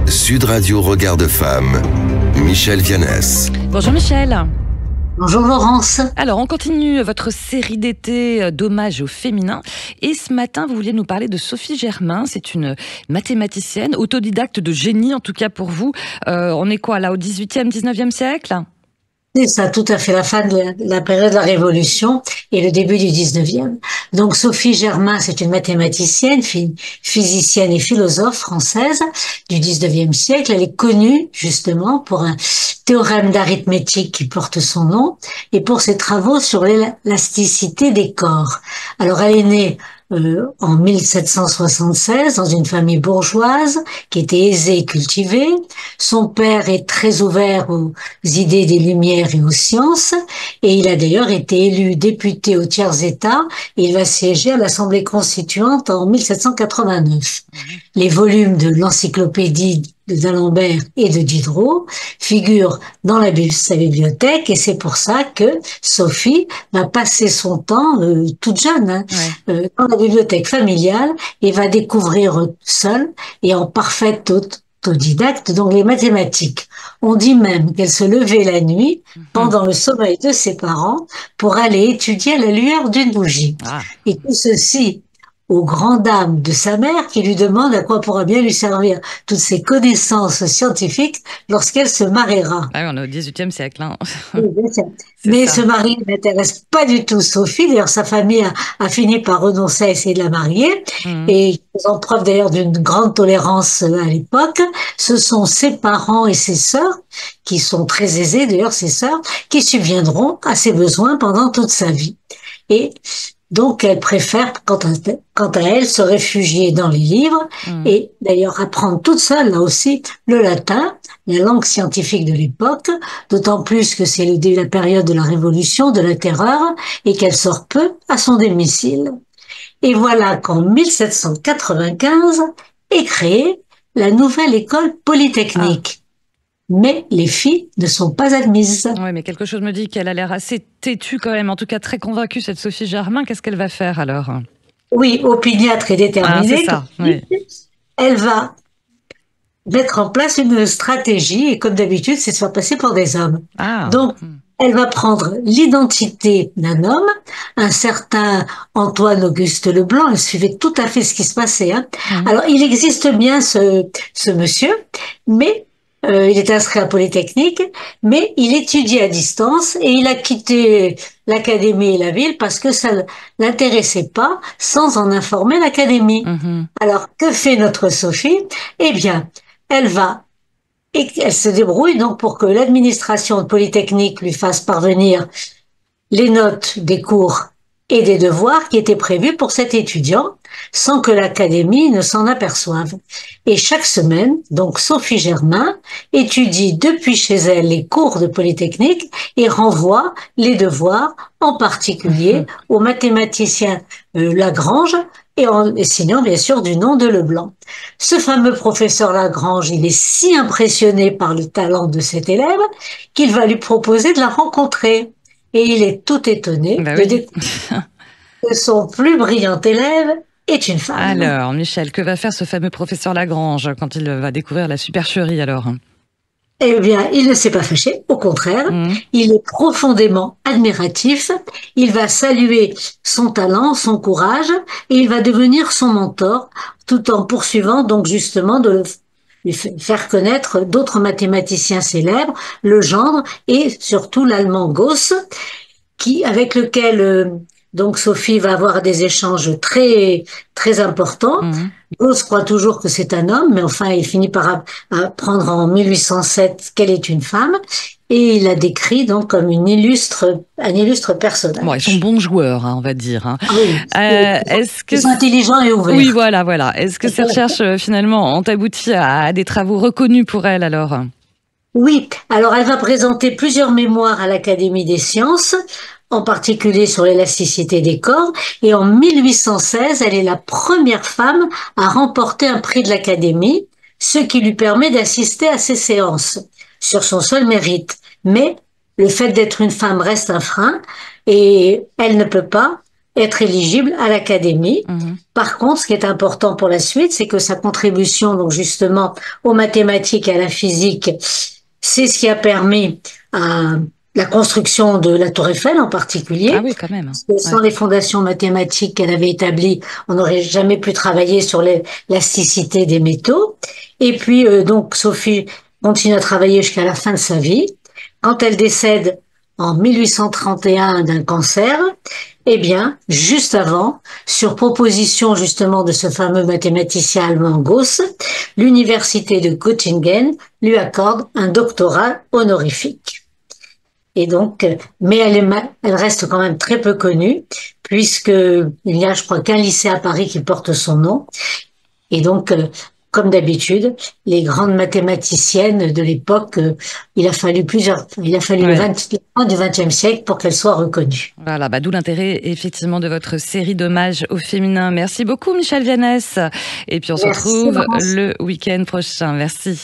Sud Radio Regard de Femme, Michel Vianès. Bonjour Michel. Bonjour Laurence. Alors, on continue votre série d'été d'hommage au féminin. Et ce matin, vous vouliez nous parler de Sophie Germain. C'est une mathématicienne, autodidacte de génie, en tout cas pour vous. On est quoi là, au 18e, 19e siècle ? C'est ça, tout à fait, la fin de la période de la Révolution et le début du 19e. Donc Sophie Germain, c'est une mathématicienne, physicienne et philosophe française du 19e siècle. Elle est connue justement pour un théorème d'arithmétique qui porte son nom et pour ses travaux sur l'élasticité des corps. Alors elle est née en 1776 dans une famille bourgeoise qui était aisée et cultivée. Son père est très ouvert aux idées des Lumières et aux sciences et il a d'ailleurs été élu député au tiers-état et il va siéger à l'Assemblée constituante en 1789. Les volumes de l'encyclopédie d'Alembert et de Diderot figurent dans sa bibliothèque et c'est pour ça que Sophie va passer son temps toute jeune dans la bibliothèque familiale et va découvrir seule et en parfaite autodidacte donc les mathématiques. On dit même qu'elle se levait la nuit pendant le sommeil de ses parents pour aller étudier à la lueur d'une bougie. Et tout ceci aux grandes dames de sa mère qui lui demande à quoi pourra bien lui servir toutes ses connaissances scientifiques lorsqu'elle se mariera. Ah oui, on est au XVIIIe siècle. Hein. Mais ce mari n'intéresse pas du tout Sophie. D'ailleurs, sa famille a fini par renoncer à essayer de la marier. Et faisant preuve d'ailleurs d'une grande tolérance à l'époque, ce sont ses parents et ses sœurs, qui sont très aisés d'ailleurs, ses sœurs, qui subviendront à ses besoins pendant toute sa vie. Et donc, elle préfère, quant à elle, se réfugier dans les livres et d'ailleurs apprendre toute seule, là aussi, le latin, la langue scientifique de l'époque, d'autant plus que c'est la période de la Révolution, de la Terreur, et qu'elle sort peu à son domicile. Et voilà qu'en 1795 est créée la nouvelle école polytechnique. Mais les filles ne sont pas admises. Oui, mais quelque chose me dit qu'elle a l'air assez têtue quand même, en tout cas très convaincue, cette Sophie Germain. Qu'est-ce qu'elle va faire alors ? Oui, opiniâtre et déterminée. C'est ça, oui. Elle va mettre en place une stratégie, et comme d'habitude, c'est de se faire passer pour des hommes. Donc, elle va prendre l'identité d'un homme, un certain Antoine-Auguste Leblanc. Elle suivait tout à fait ce qui se passait. Alors, il existe bien ce monsieur, mais il est inscrit à Polytechnique, mais il étudie à distance et il a quitté l'académie et la ville parce que ça ne l'intéressait pas sans en informer l'académie. Alors, que fait notre Sophie ? Eh bien, elle se débrouille donc pour que l'administration de Polytechnique lui fasse parvenir les notes des cours et des devoirs qui étaient prévus pour cet étudiant, sans que l'académie ne s'en aperçoive. Et chaque semaine, donc Sophie Germain étudie depuis chez elle les cours de Polytechnique et renvoie les devoirs, en particulier au mathématicien Lagrange, et en signant bien sûr du nom de Leblanc. Ce fameux professeur Lagrange, il est si impressionné par le talent de cet élève qu'il va lui proposer de la rencontrer. Et il est tout étonné de découvrir que son plus brillant élève est une femme. Alors, Michel, que va faire ce fameux professeur Lagrange quand il va découvrir la supercherie alors ? Eh bien, il ne s'est pas fâché, au contraire, il est profondément admiratif, il va saluer son talent, son courage, et il va devenir son mentor, tout en poursuivant donc justement de lui faire connaître d'autres mathématiciens célèbres, Legendre et surtout l'allemand Gauss, avec lequel donc Sophie va avoir des échanges très très importants. Gauss croit toujours que c'est un homme, mais enfin il finit par apprendre en 1807 qu'elle est une femme. Et il la décrit donc comme un illustre personnage. Bon, ils sont bons joueurs, on va dire. Oui, ils sont intelligents et ouverts. Oui, voilà. Est-ce que ces recherches, finalement, ont abouti à des travaux reconnus pour elle, alors ? Oui, alors elle va présenter plusieurs mémoires à l'Académie des sciences, en particulier sur l'élasticité des corps, et en 1816, elle est la première femme à remporter un prix de l'Académie, ce qui lui permet d'assister à ces séances, sur son seul mérite. Mais le fait d'être une femme reste un frein, et elle ne peut pas être éligible à l'académie. Mhm. Par contre, ce qui est important pour la suite, c'est que sa contribution, donc justement, aux mathématiques et à la physique, c'est ce qui a permis à la construction de la Tour Eiffel en Ah particulier. oui, quand même. Parce que sans Ouais. les fondations mathématiques qu'elle avait établies, on n'aurait jamais pu travailler sur l'élasticité des métaux. Et puis, donc, Sophie continue à travailler jusqu'à la fin de sa vie. Quand elle décède en 1831 d'un cancer, eh bien, juste avant, sur proposition justement de ce fameux mathématicien allemand Gauss, l'université de Göttingen lui accorde un doctorat honorifique. Et donc, mais elle reste quand même très peu connue, puisque il y a, je crois, qu'un lycée à Paris qui porte son nom. Et donc, comme d'habitude, les grandes mathématiciennes de l'époque, il a fallu Ouais. la fin du XXe siècle pour qu'elles soient reconnues. Voilà, d'où l'intérêt effectivement de votre série d'hommages au féminin. Merci beaucoup Michèle Vianès. Et puis on se Merci, retrouve Laurence. le week-end prochain. Merci.